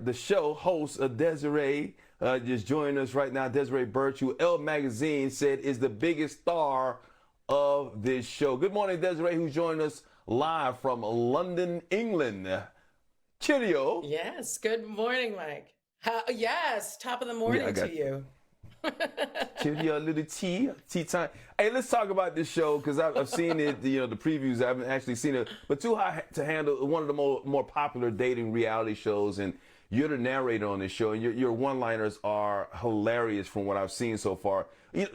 The show host Desiree just joining us right now. Desiree Burch, who Elle Magazine said is the biggest star of this show. Good morning, Desiree, who's joining us live from London, England. Cheerio. Yes, good morning, Mike. Yes, top of the morning to you. Cheerio, a little tea time. Hey, let's talk about this show because I've seen it, the previews. I haven't actually seen it, but too hot to handle one of the more popular dating reality shows, and you're the narrator on this show, and your one-liners are hilarious from what I've seen so far.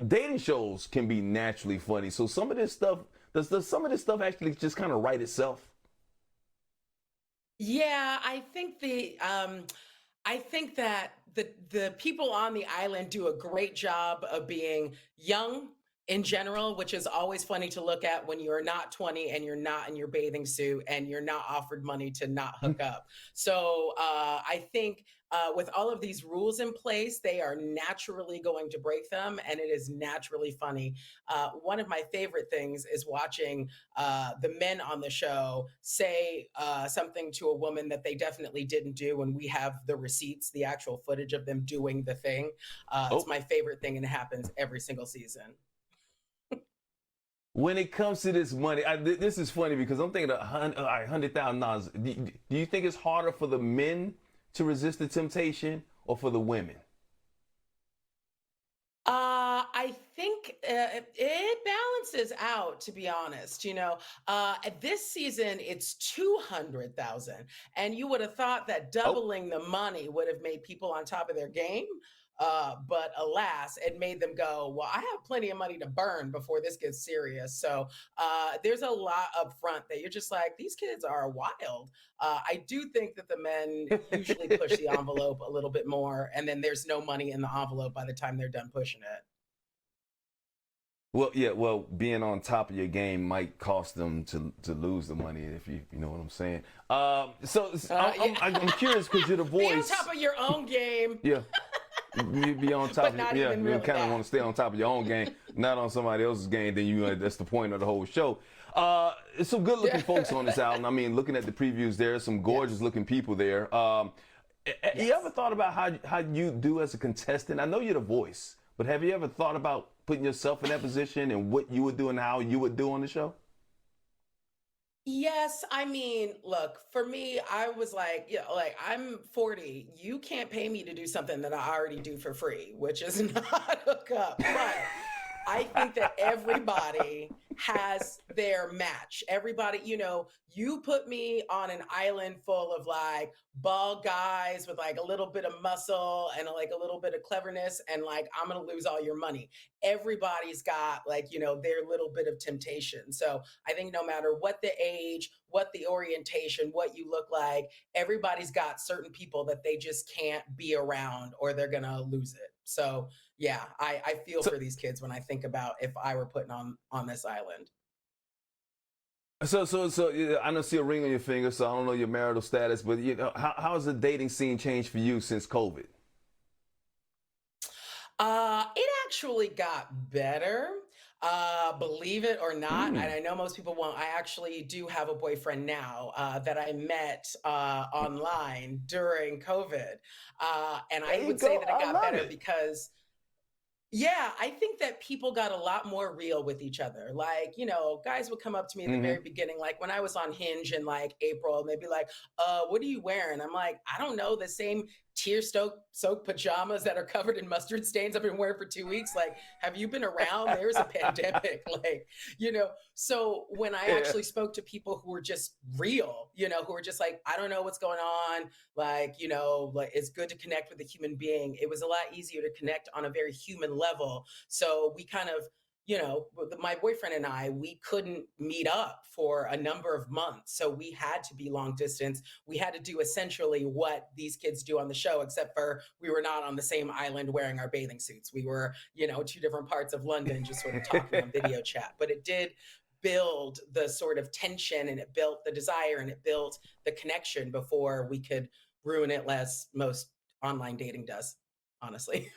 Dating shows can be naturally funny, so some of this stuff does some of this stuff actually just kind of write itself? Yeah, I think that the people on the island do a great job of being young in general, which is always funny to look at when you're not 20 and you're not in your bathing suit and you're not offered money to not hook up. So I think with all of these rules in place, they are naturally going to break them, and it is naturally funny. One of my favorite things is watching the men on the show say something to a woman that they definitely didn't do, when we have the receipts, the actual footage of them doing the thing. It's my favorite thing, and it happens every single season. When it comes to this money, this is funny because I'm thinking $100,000. Do you think it's harder for the men to resist the temptation or for the women? I think it balances out, to be honest. This season it's 200,000, and you would have thought that Oh, doubling the money would have made people on top of their game. But alas, it made them go, well, I have plenty of money to burn before this gets serious. So there's a lot up front that you're just like, these kids are wild. I do think that the men usually push the envelope a little bit more, and then there's no money in the envelope by the time they're done pushing it. well, yeah. Well, being on top of your game might cost them to lose the money, if you know what I'm saying. Yeah. I'm curious because you're the Be on voice. top of your own game, Yeah. You be on top but of not yeah, even you really kind of that. want to stay on top of your own game, not on somebody else's game. Then that's the point of the whole show. Some good looking folks on this album. I mean, looking at the previews, there's some gorgeous Yes. looking people there. You ever Yes. thought about how you do as a contestant? I know you're the voice, but have you ever thought about putting yourself in that position and what you would do and how you would do on the show? Yes, I mean, look, for me, I was like, like I'm 40. You can't pay me to do something that I already do for free, which is not hook up. But I think that everybody has their match. Everybody, you put me on an island full of like bald guys with like a little bit of muscle and like a little bit of cleverness, and like I'm gonna lose all your money. Everybody's got like, their little bit of temptation. So I think no matter what the age, what the orientation, what you look like, everybody's got certain people that they just can't be around or they're gonna lose it. So yeah, I feel So, for these kids when I think about if I were putting on this island. so yeah, I don't see a ring on your finger, so I don't know your marital status, but how has the dating scene changed for you since COVID? It actually got better. Believe it or not, and Mm. I know most people won't. I actually do have a boyfriend now that I met online during COVID, and There I you would say go. that it I got love better it. because yeah, I think that people got a lot more real with each other. Like, guys would come up to me at the Hmm. very beginning, like when I was on Hinge in like April, and they'd be like, what are you wearing? I'm like, I don't know, the same tear soaked pajamas that are covered in mustard stains I've been wearing for 2 weeks. Like, have you been around? There's a pandemic. Like, so when I Yeah. actually spoke to people who were just real, who were just like, I don't know what's going on, like, like it's good to connect with a human being. It was a lot easier to connect on a very human level. So we kind of, my boyfriend and I, we couldn't meet up for a number of months. So we had to be long distance. We had to do essentially what these kids do on the show, except for we were not on the same island wearing our bathing suits. We were, two different parts of London, just sort of talking on video chat. But it did build the sort of tension, and it built the desire, and it built the connection before we could ruin it, less most online dating does, honestly.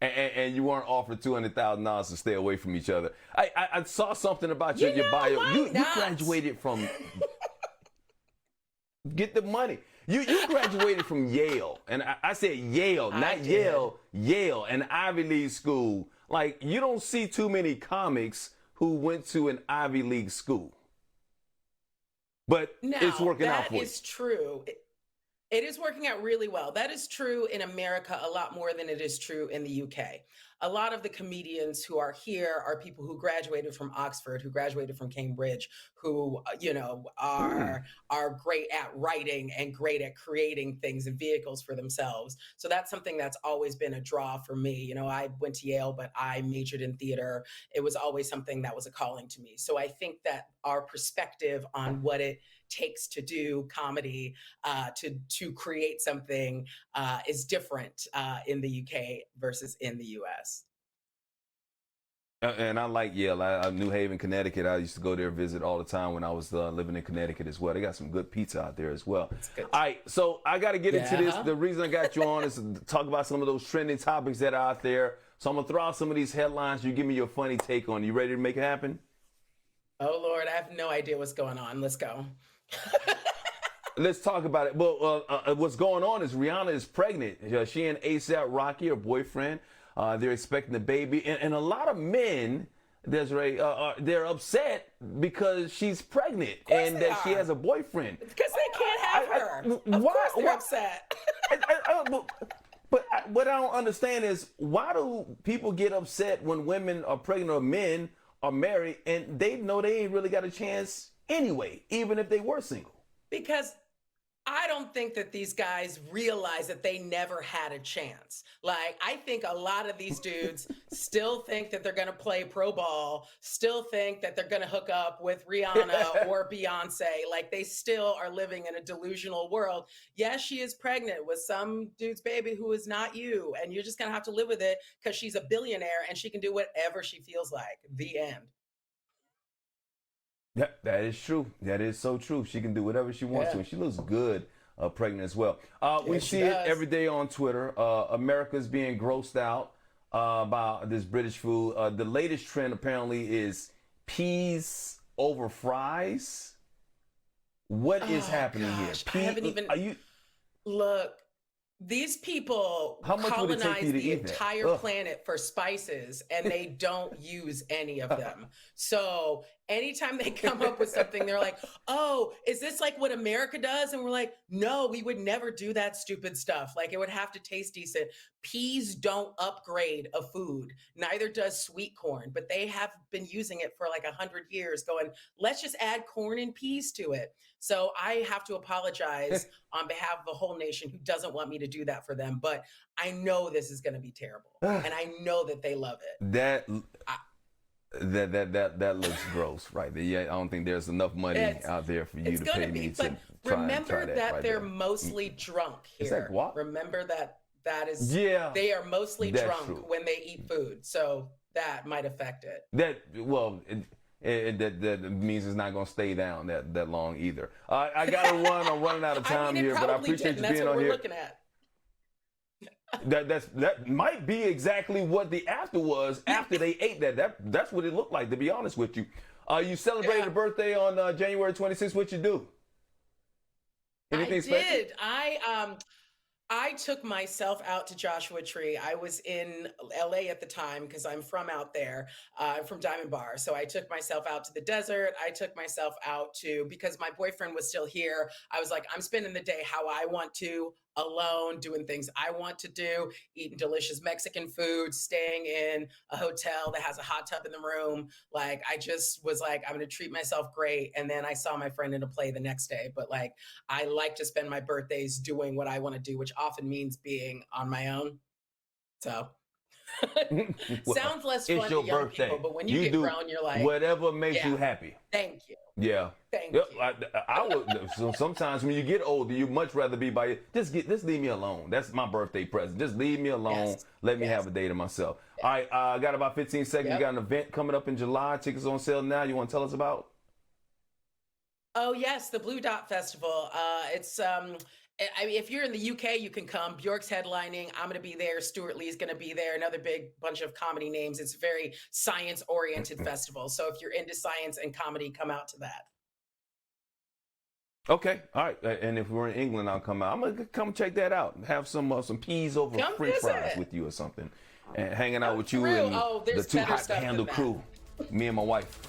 And you weren't offered $200,000 to stay away from each other. I saw something about your bio. Why You not? graduated from get the money. You graduated from Yale, and I said Yale, not Yale, an Ivy League school. Like, you don't see too many comics who went to an Ivy League school. But it's working out for you. That is true. It is working out really well. That is true in America a lot more than it is true in the UK. A lot of the comedians who are here are people who graduated from Oxford, who graduated from Cambridge, who are great at writing and great at creating things and vehicles for themselves. So that's something that's always been a draw for me. You know, I went to Yale, but I majored in theater. It was always something that was a calling to me. So I think that our perspective on what it takes to do comedy, to create something is different in the UK versus in the US. And I like Yale. New Haven, Connecticut. I used to go there visit all the time when I was living in Connecticut as well. They got some good pizza out there as well. All right, so I got to get into this. The reason I got you on is to talk about some of those trending topics that are out there. So I'm going to throw out some of these headlines. You give me your funny take on it. You ready to make it happen? Oh, Lord, I have no idea what's going on. Let's go. Let's talk about it. Well, what's going on is Rihanna is pregnant. She and A$AP Rocky, her boyfriend, they're expecting a baby. And a lot of men, Desiree, they're upset because she's pregnant and that she has a boyfriend. Because they can't have her. Of course they're upset. But what I don't understand is, why do people get upset when women are pregnant or men are married and they know they ain't really got a chance anyway, even if they were single? Because I don't think that these guys realize that they never had a chance. Like, I think a lot of these dudes still think that they're going to play pro ball, still think that they're going to hook up with Rihanna or Beyonce. Like, they still are living in a delusional world. Yes, she is pregnant with some dude's baby who is not you, and you're just going to have to live with it because she's a billionaire and she can do whatever she feels like. The end. Yeah, that is true. That is so true. She can do whatever she wants to, and she looks good pregnant as well. We see it every day on Twitter. America's being grossed out by this British food. The latest trend apparently is peas over fries. What is happening here? I haven't even. Look. These people colonize the entire planet for spices, and they don't use any of them. So anytime they come up with something, they're like, oh, is this like what America does? And we're like, no, we would never do that stupid stuff. Like, it would have to taste decent. Peas don't upgrade a food. Neither does sweet corn, but they have been using it for like 100 years going, let's just add corn and peas to it. So I have to apologize on behalf of the whole nation who doesn't want me to do that for them. But I know this is going to be terrible, and I know that they love it. That looks gross, right there. Yeah, I don't think there's enough money out there for you to pay me to try remember and try that right they're there. mostly drunk here. Is that what? Remember that is they are mostly drunk when they eat food, so that might affect it. That means it's not going to stay down that long either. I got to run. I'm running out of time here, but I appreciate you being on here. Looking at. That might be exactly what the after was after they ate that. That's what it looked like, to be honest with you. You celebrated a birthday on January 26th. What'd you do? Anything special? I took myself out to Joshua Tree. I was in LA at the time because I'm from out there. I'm from Diamond Bar. So I took myself out to the desert. I took myself out because my boyfriend was still here. I was like, I'm spending the day how I want to, alone, doing things I want to do, eating delicious Mexican food, staying in a hotel that has a hot tub in the room. Like, I just was like, I'm going to treat myself great. And then I saw my friend in a play the next day. But like, I like to spend my birthdays doing what I want to do, which often means being on my own. So sounds less fun to young people, but when you get grown, you're like, whatever makes you happy. Thank you. Yeah. Thank you. I would. So sometimes when you get older, you much rather be by just leave me alone. That's my birthday present. Just leave me alone. Yes. Let me have a day to myself. Yes. All right. I got about 15 seconds. You got an event coming up in July. Tickets on sale now. You want to tell us about? Oh yes, the Blue Dot Festival. It's I mean, if you're in the UK, you can come. Bjork's headlining. I'm going to be there. Stuart Lee's going to be there. Another big bunch of comedy names. It's a very science-oriented festival. So if you're into science and comedy, come out to that. Okay, all right. And if we're in England, I'll come out. I'm gonna come check that out. Have some peas over Come French visit. fries with you or something, and hanging out with you real. and Oh, the there's Too better Hot to stuff than Handle that. crew. Me and my wife.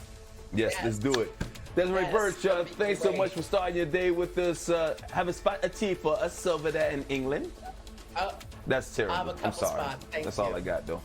Yes, Yes. let's do it. Desiree Yes, Burch, that'd be thanks so great. much for starting your day with us. Have a spot of tea for us over there in England. Oh, That's terrible. I have a I'm couple sorry. spots. Thank That's you. all I got though.